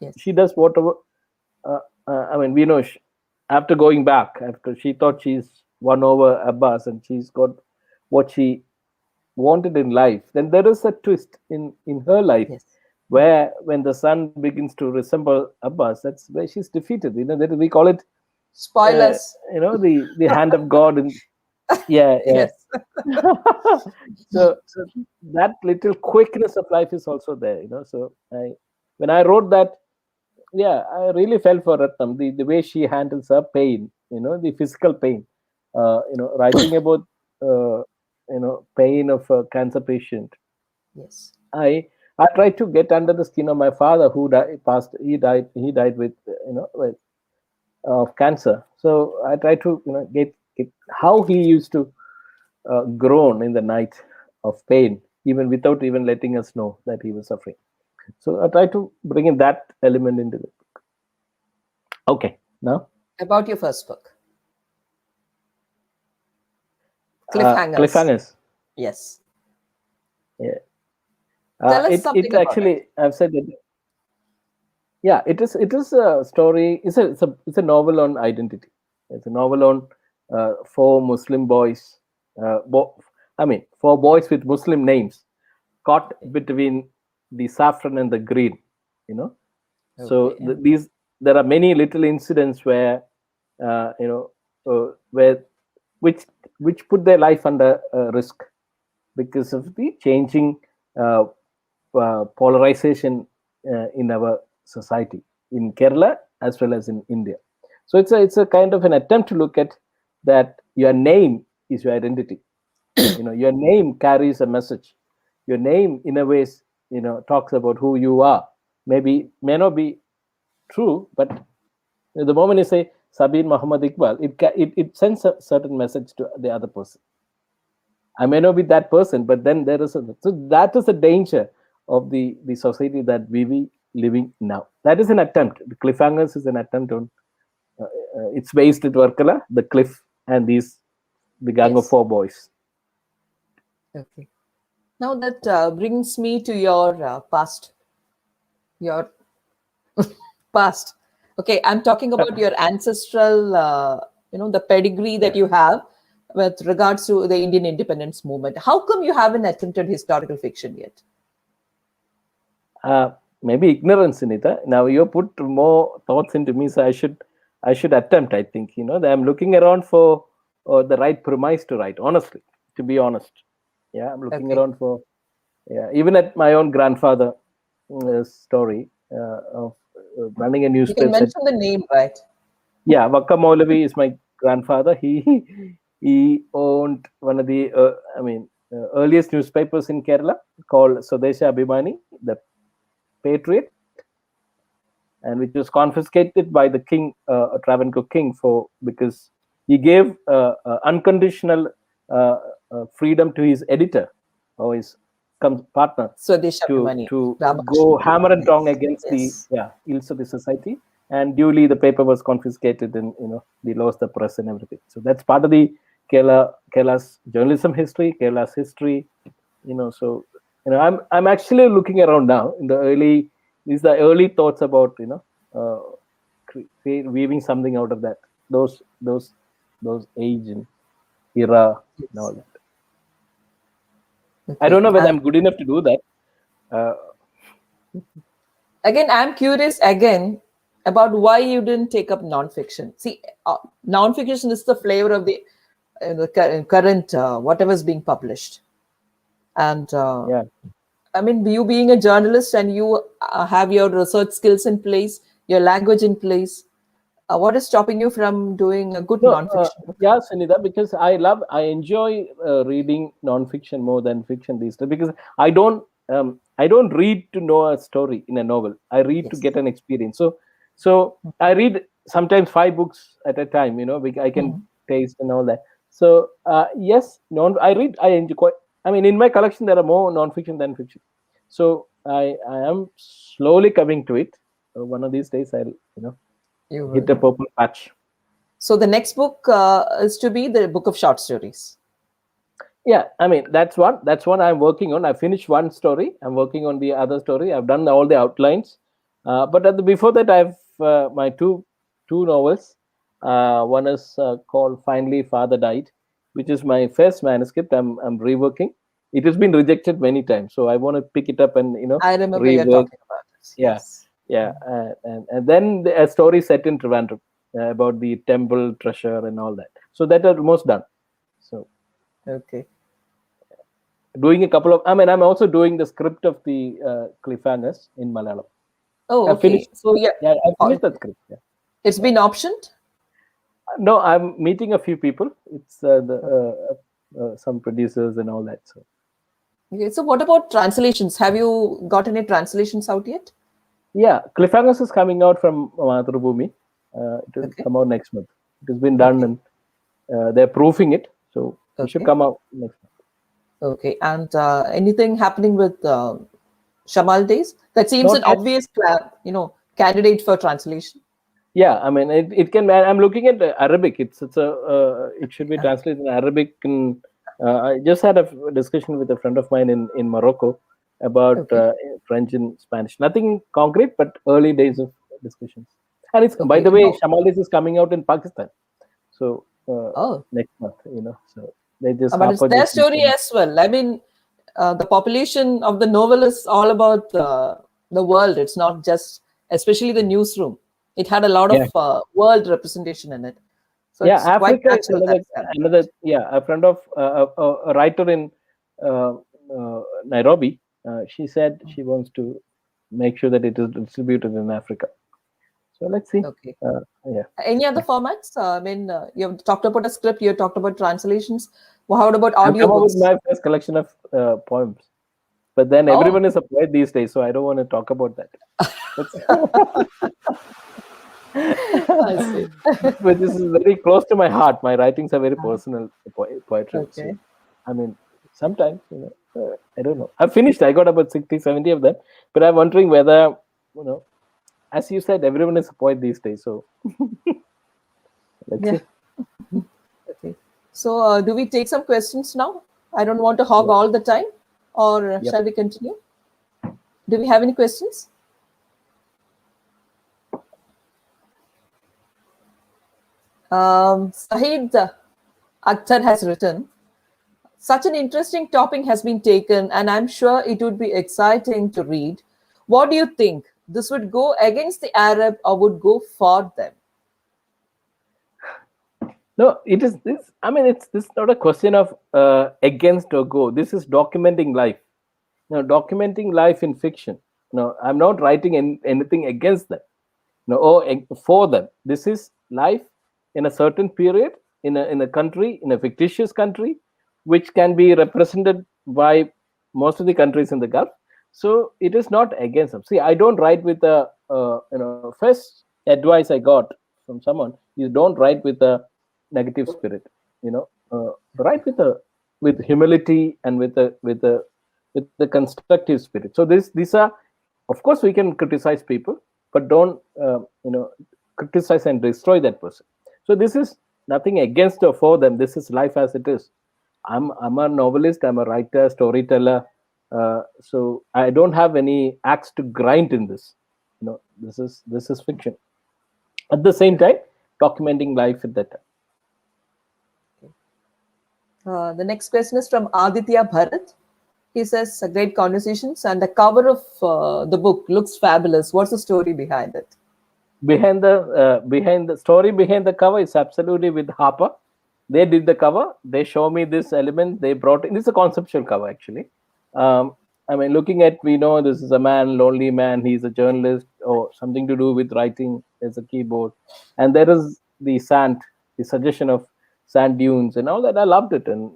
Yes. she does whatever. I mean, we know after going back, after she thought she's won over Abbas and she's got what she wanted in life, then there is a twist in her life Yes. where when the son begins to resemble Abbas, that's where she's defeated. That we call it, uh, Spoilers. the hand of God. And yeah, yeah. Yes. So that little quickness of life is also there. So when I wrote that, yeah, I really felt for Ratnam, the way she handles her pain, the physical pain. Writing about pain of a cancer patient. Yes. I tried to get under the skin of my father, who passed. He died with with of cancer. So I tried to get how he used to groan in the night of pain, even without even letting us know that he was suffering. So I tried to bring in that element into it. Okay, now About your first book, Cliffhangers. cliffhangers. Yes. Yeah, Tell us it something about it. actually, I've said that. Yeah, it is a story. It's a novel on identity. It's a novel on four Muslim boys. I mean, four boys with Muslim names caught Okay. between the saffron and the green. You know, so Okay. there are many little incidents where where which put their life under risk because of the changing uh, polarization in our society in Kerala as well as in India. So it's a kind of an attempt to look at that your name is your identity. Your name carries a message. Your name, in a ways, talks about who you are. Maybe may not be true, but the moment you say Sabin Muhammad Iqbal, it sends a certain message to the other person. I may not be that person, but then there is so that is the danger of the society that we be living now. That is an attempt. The cliffhangers is an attempt on. It's based at Varkala, the cliff, and the gang of Yes. four boys. Okay. Now that brings me to your past. Your past. Okay, I'm talking about your ancestral, the pedigree that Yeah. you have with regards to the Indian independence movement. How come you haven't attempted historical fiction yet? Maybe ignorance, Suneetha. Now you put more thoughts into me, so I should attempt. I think that I'm looking around for the right premise to write. Honestly, to be honest, yeah, I'm looking Okay. around for, yeah, even at my own grandfather story of running a You can newspaper. mention the name, right? Yeah, Vakka Maulavi is my grandfather. He owned one of the earliest newspapers in Kerala called Swadesha Abhimani, the Patriot, and which was confiscated by the king, Travancore king, because he gave unconditional uh, freedom to his editor or his partner Swadeshabhimani, to go Ramakrishnan. hammer and tong Yes. against the, Yes. yeah, ills of the society, and duly the paper was confiscated, and they lost the press and everything. So that's part of the Kerala's journalism history, Kerala's history. So I'm actually looking around now in the early, these are early thoughts about uh, weaving something out of that, those age and era and all Yes. that. I Okay. don't know whether I'm good enough to do that. uh, Again, I'm curious again about why you didn't take up nonfiction. See, nonfiction is the flavor of the current whatever is being published. And yeah. I mean, you being a journalist and you have your research skills in place, your language in place, what is stopping you from doing a good No, nonfiction book? yeah, Sunita, because I enjoy reading nonfiction more than fiction these days, because I don't read to know a story in a novel. I read to Yes. get an experience. So I read sometimes 5 books at a time. I can Mhm. taste and all that. So yes, I read. I enjoy quite. I mean, in my collection there are more nonfiction than fiction. So I am slowly coming to it. One of these days I'll You hit a will. purple patch. So the next book is to be the book of short stories. Yeah, I mean that's one I'm working on. I finished one story. I'm working on the other story. I've done all the outlines, but before that, I've my two novels. One is called "Finally Father Died," which is my first manuscript. I'm reworking. It has been rejected many times, so I want to pick it up and I remember you're rework. talking about it. Yeah, Yes. yeah, and then a story set in Trivandrum about the temple treasure and all that. So that are almost done. So Okay. doing a couple of, I mean, I'm also doing the script of the cliffhangers in Malayalam. Oh, I okay. finished. So yeah, Yeah, I uh, finished that script. Yeah. it's been optioned. No, I'm meeting a few people. It's some producers and all that. So Okay. So what about translations? Have you got any translations out yet? yeah, cliffhangers is coming out from Mathrubhumi. It will Okay. come out next month. It has been done Okay. and they're proofing it, so it should Okay. come out next month. Okay. And anything happening with Shamal Days? That seems Not an yet. obvious, candidate for translation. Yeah, I mean, it can. I'm looking at Arabic. It's a. It should be Yeah. translated in Arabic. And I just had a discussion with a friend of mine in Morocco about Okay. French and Spanish. Nothing concrete, but early days of discussions. And it's, by Okay. the way, No. Shamal Days is coming out in Pakistan. So Oh, next month, so they just but it's Harper their just story as well. I mean, the population of the novel is all about the world. It's not just, especially the newsroom. It had a lot of yeah. world representation in it. So Yeah, it's quite Africa is natural another that's happening. another. Yeah, a friend of a writer in uh, Nairobi. She said she wants to make sure that it is distributed in Africa. So let's see. Okay. Yeah, Any other formats? I mean, you've talked about a script, you talked about translations. Well, how about I'm come up with audiobooks? my first collection of poems, but then Oh, everyone is a poet these days, so I don't want to talk about that. That's I see. but this is very close to my heart. My writings are very personal poetry. Okay. So, I mean, sometimes, I don't know. I finished. I got about 60, 70 of them. But I'm wondering whether, as you said, everyone is a poet these days. So let's Yeah. see. Okay. So, do we take some questions now? I don't want to hog Yeah. all the time, or Yep. shall we continue? Do we have any questions? Sahid Akhtar has written, such an interesting topic has been taken, and I'm sure it would be exciting to read. What do you think? This would go against the Arab or would go for them? No, it is this. I mean, it's this is not a question of against or go. This is documenting life. Documenting life in fiction. I'm not writing anything against them. For them. This is life in a certain period in a country, in a fictitious country, which can be represented by most of the countries in the Gulf. So it is not against them. See, I don't write with a first advice I got from someone is don't write with a negative spirit. Write with humility and with the constructive spirit. So these are, of course, we can criticize people, but don't criticize and destroy that person. So this is nothing against or for them. This is life as it is. I'm a novelist, I'm a writer, storyteller. So I don't have any axe to grind in this. This is fiction. At the same time, documenting life at that time. The next question is from Aditya Bharat. He says, great conversations, and the cover of the book looks fabulous. What's the story behind it? Behind the story behind the cover is absolutely with Harper. They did the cover. They show me this element. They brought in. This is a conceptual cover actually. I mean, looking at, we know this is a man, lonely man. He's a journalist or something to do with writing. There's a keyboard, and there is the sand, the suggestion of sand dunes and all that. I loved it, and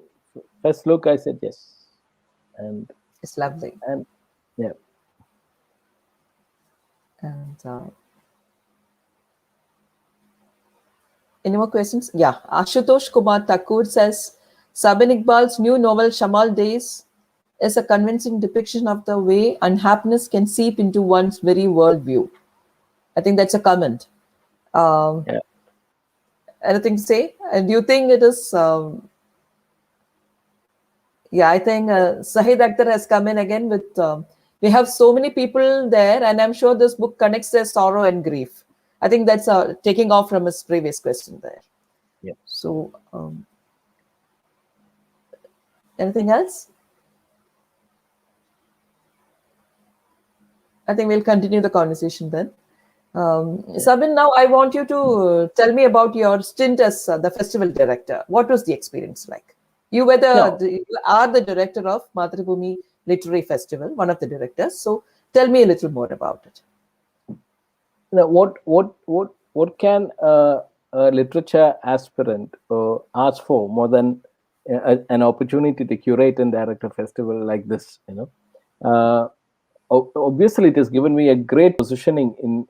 first look, I said yes, and It's lovely. and yeah. And any more questions? Yeah. Ashutosh Kumar Thakur says, Sabin Iqbal's new novel Shamal Days is a convincing depiction of the way unhappiness can seep into one's very worldview. I think that's a comment. Yeah. Anything to say? And do you think it is Yeah, I think Sahid Akhtar has come in again with. We have so many people there, and I'm sure this book connects their sorrow and grief. I think that's taking off from his previous question there. Yeah. So, anything else? I think we'll continue the conversation then. Sabin, now I want you to tell me about your stint as the festival director. What was the experience like? You were you are the director of Mathrubhumi Literary Festival, one of the directors. So tell me a little more about it. Now, what can a literature aspirant ask for more than an opportunity to curate and direct a festival like this? Obviously, it has given me a great positioning in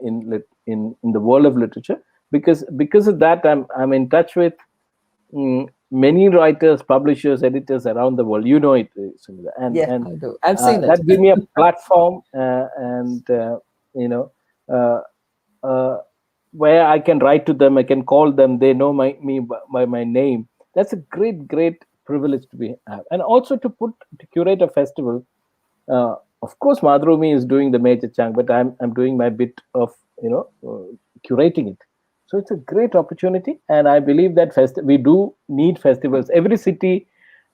the world of literature, because of that I'm in touch with many writers, publishers, editors around the world. You know it, Suneetha. And I do. I've seen it. That gave me a platform, and where I can write to them, I can call them. They know me by my name. That's a great privilege to be have, and also to curate a festival. Of course, Mathrubhumi is doing the major chunk, but I'm doing my bit of curating it. So it's a great opportunity, and I believe that we do need festivals. Every city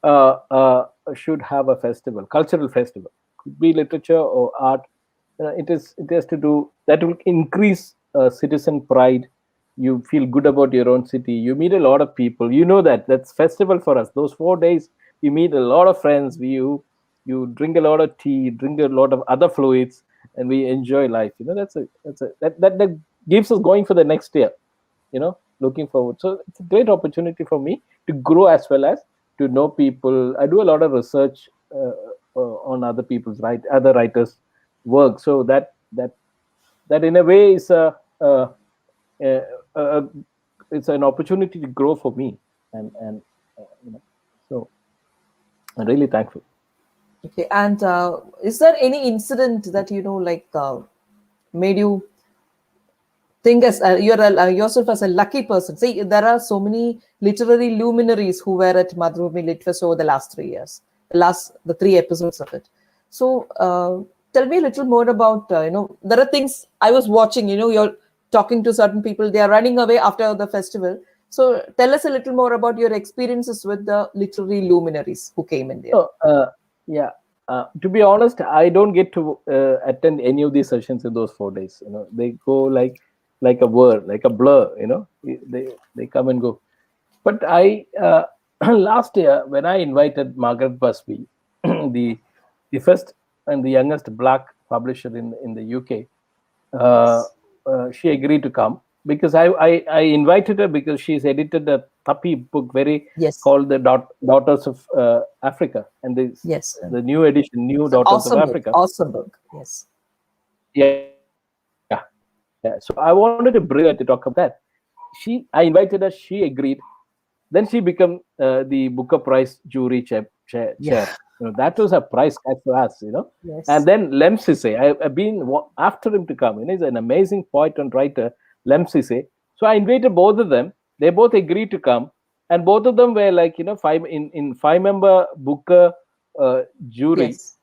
should have a festival, cultural festival, could be literature or art. It has to do that will increase citizen pride. You feel good about your own city. You meet a lot of people. You know that's festival for us. Those 4 days, we meet a lot of friends. You drink a lot of tea, drink a lot of other fluids, and we enjoy life. That gives us going for the next year. Looking forward. So it's a great opportunity for me to grow as well as to know people. I do a lot of research on other people's other writers' work. So that in a way is it's an opportunity to grow for me, and so I'm really thankful. Okay, and is there any incident that made you think as you're yourself as a lucky person? See, there are so many literary luminaries who were at Mathrubhumi Lit Fest over the last 3 years, the 3 episodes of it. So tell me a little more about there are things I was watching. You're talking to certain people; they are running away after the festival. So tell us a little more about your experiences with the literary luminaries who came in there. Yeah. To be honest, I don't get to attend any of these sessions in those 4 days. They go like a word, like a blur. They come and go. But I last year, when I invited Margaret Busby, the first and the youngest Black publisher in the UK, she agreed to come, because I invited her because she's edited a Tapi book called the Daughters of Africa, and the new edition, New Daughters of Africa. Awesome book. Yes. Yeah. So I wanted to bring her to talk about that. I invited her. She agreed. Then she became the Booker Prize jury chair. That was a prize catch for us, Yes. And then Lem Sisse, I've been after him to come. He's an amazing poet and writer, Lem Sisse. So I invited both of them. They both agreed to come, and both of them were like 5-member Booker jury. Yes.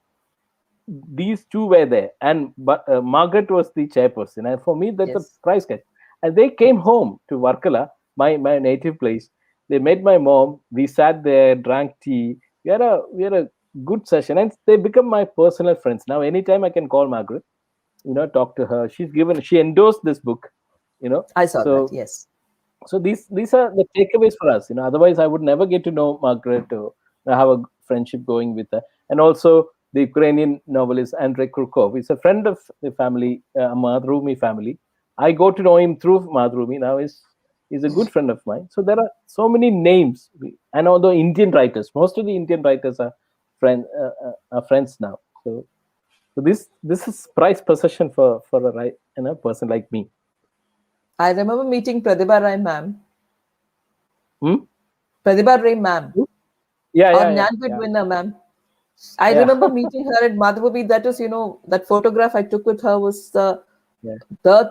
These two were there, but Margaret was the chairperson, and for me that's a prize catch. And they came home to Varkala, my native place. They met my mom. We sat there, drank tea. We had a good session, and they become my personal friends. Now, anytime I can call Margaret, talk to her. She endorsed this book, I saw that. Yes. So these are the takeaways for us. Otherwise I would never get to know Margaret or have a friendship going with her. And also the Ukrainian novelist Andrei Kurkov. He's a friend of the family, Mathrubhumi family. I got to know him through Mathrubhumi. Now he's a good friend of mine. So there are so many names, and although Indian writers, most of the Indian writers are friends now. So this is prized possession for a person like me. I remember meeting Pratibha Rai ma'am. Pratibha Rai ma'am. Yeah. Nyanpit winner ma'am. I remember meeting her at Mathrubhumi. That was, that photograph I took with her was the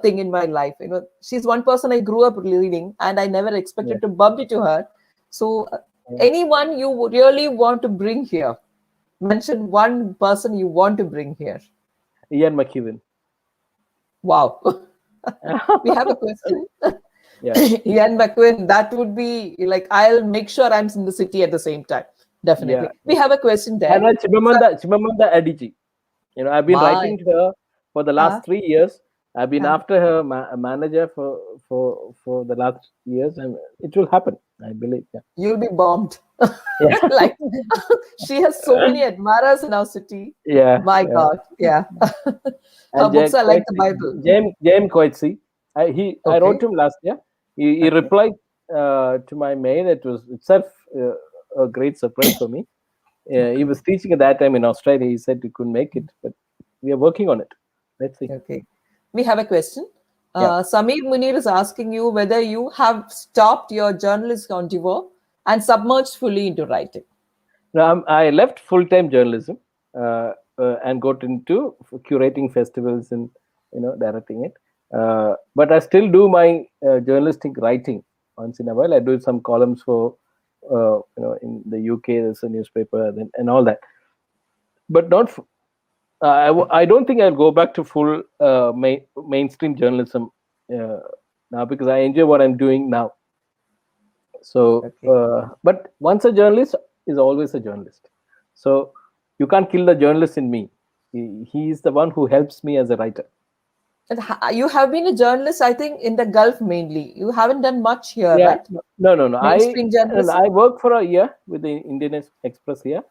thing in my life. She's one person I grew up reading, and I never expected to bump into her. So anyone you would really want to bring here, mention one person you want to bring here. Ian McEwan. Wow. We have a question. Yeah. Ian McEwan, that would be like, I'll make sure I'm in the city at the same time. Definitely. Yeah. We have a question there. And Chimamanda Adichie. I've been My. writing to her for the last 3 years. I've been Uh, after her manager for the last years, and it will happen, I believe. Yeah. You'll be bombed. Yeah. Like, she has so many admirers in our city. Yeah. My Yeah. God. Yeah. Her And books are like the Bible. James Coetzee. I Okay. wrote him last year. He Okay. replied to my mail. It was itself a great surprise for me. He was teaching at that time in Australia. He said he couldn't make it, but we are working on it. Let's see. Okay. We have a question. Yeah. Samir Munir is asking you whether you have stopped your journalist endeavor and submerged fully into writing. Now, I left full-time journalism and got into curating festivals and directing it. But I still do my journalistic writing once in a while. I do some columns for in the UK. There's a newspaper and all that. But not. I don't think I'll go back to full mainstream journalism now, because I enjoy what I'm doing now. So, Okay. but once a journalist is always a journalist. So you can't kill the journalist in me. He is the one who helps me as a writer. And you have been a journalist, I think, in the Gulf mainly. You haven't done much here, Yeah, right? no. Mainstream journalism. I worked for a year with the Indian Express here.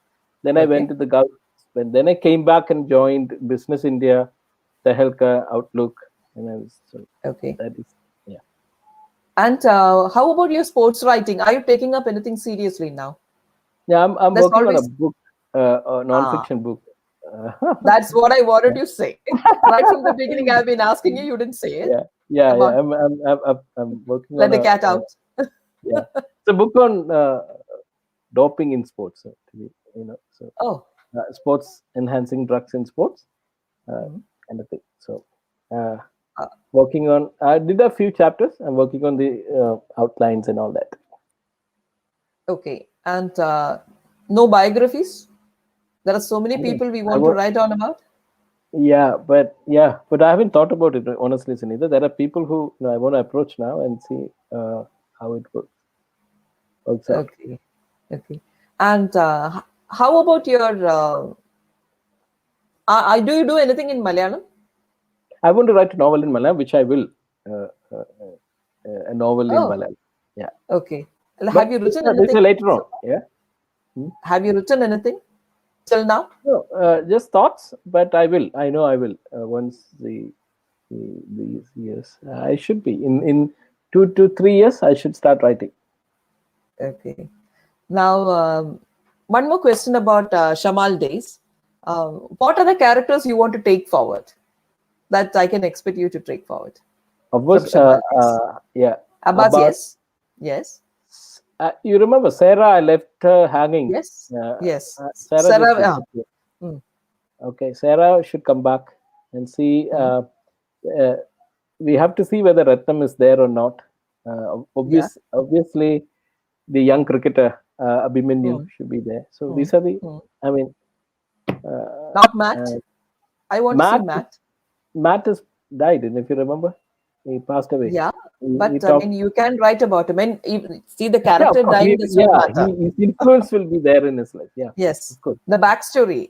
Then I went Okay. to the Gulf. Then I came back and joined Business India, Tehelka, Outlook, and I was Okay. that is yeah. And how about your sports writing? Are you taking up anything seriously now? Yeah, I'm There's working on a always book, a non-fiction book. that's what I wanted to say. Right from the beginning, I've been asking you. You didn't say it. Yeah. Come on, I'm working let on the cat out. yeah. It's a book on doping in sports. So Oh, sports enhancing drugs in sports, mhm. kind of thing. So uh, Uh, working on. I did a few chapters. I'm working on the outlines and all that. okay. And no biographies. There are so many I mean, people we I want to wa- write on about. but I haven't thought about it honestly, Suneetha. There are people who I want to approach now and see how it works out. Okay, okay. And how about your? Do you do anything in Malayalam? I want to write a novel in Malayalam, which I will. Uh, uh, a novel in Oh, Malayalam. Yeah. okay. Have But you written this is anything? later on. So, Yeah. have you written anything till now? No, just thoughts, but I will. I know I will. Once these years, I should be in 2 to 3 years. I should start writing. Okay. Now, one more question about Shamal Days. What are the characters you want to take forward that I can expect you to take forward Of from course, Shamal Days? yeah. Abbas, About yes. Yes. you remember Sarah? I left her hanging. Yes. Yes. Sarah just Sarah, disappeared. mm, Okay, Sarah should come back and see. mm, Uh, we have to see whether Ratnam is there or not. yeah. Obviously, the young cricketer Abhimanyu Mm, should be there. So mm, these are the. mm. I mean, uh, Not Matt. uh, I want to see Matt. Matt. Matt has died, and if you remember, he passed away. Yeah. He But I talked. mean, you can write about him. And see, the Yeah, of character course. dying does not matter. His influence will be there in his life. Yeah, Yes. of course. The backstory.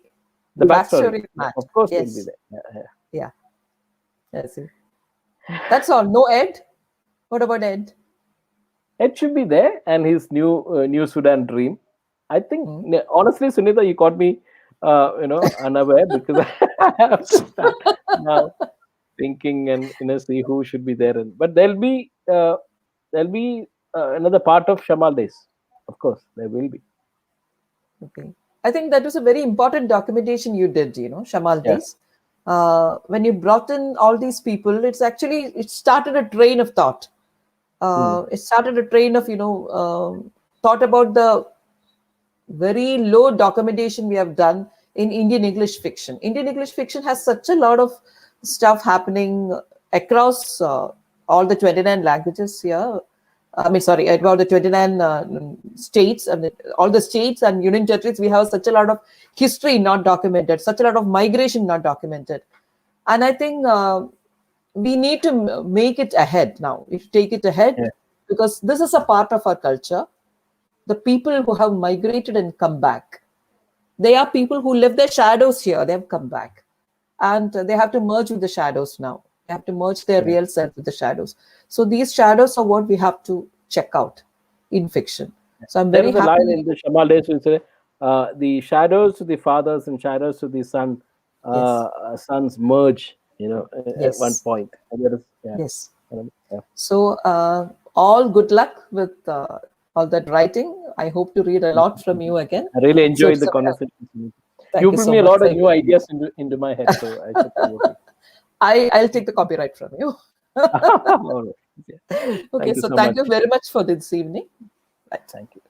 The The backstory, backstory of Matt. of course, will be Yes. there. Yeah. Yeah. I see. That's all. No Ed. What about Ed? It should be there, and his New Sudan dream. I think Mm. honestly, Sunita, you caught me, unaware, because I have to start now thinking and see who should be there. But there'll be another part of Shamal Days. Of course, there will be. Okay. I think that was a very important documentation you did, Shamal Yeah. Days. When you brought in all these people, it started a train of thought. It started a train of, thought about the very low documentation we have done in Indian English fiction. Indian English fiction has such a lot of stuff happening across all the 29 languages here. about the 29 states, and all the states and union territories, we have such a lot of history not documented, such a lot of migration not documented. And I think we need to make it ahead now. We should take it ahead, because this is a part of our culture. The people who have migrated and come back, they are people who left their shadows here. They have come back, and they have to merge with the shadows now. They have to merge their real self with the shadows. So these shadows are what we have to check out in fiction. So I'm very happy. There is a line in happy. the Shamal Days which says, the shadows to the fathers and shadows to the sons merge, at one Yes. point. And that is, Yes. yeah. So all good luck with all that writing. I hope to read a lot from you again. I really So enjoyed it's the conversation. thank You you put so me a much. lot of new ideas into my head, so I should probably. I'll take the copyright from you. All right. Yeah. Okay, Thank you so so thank much. you very much for this evening. Right. Thank you.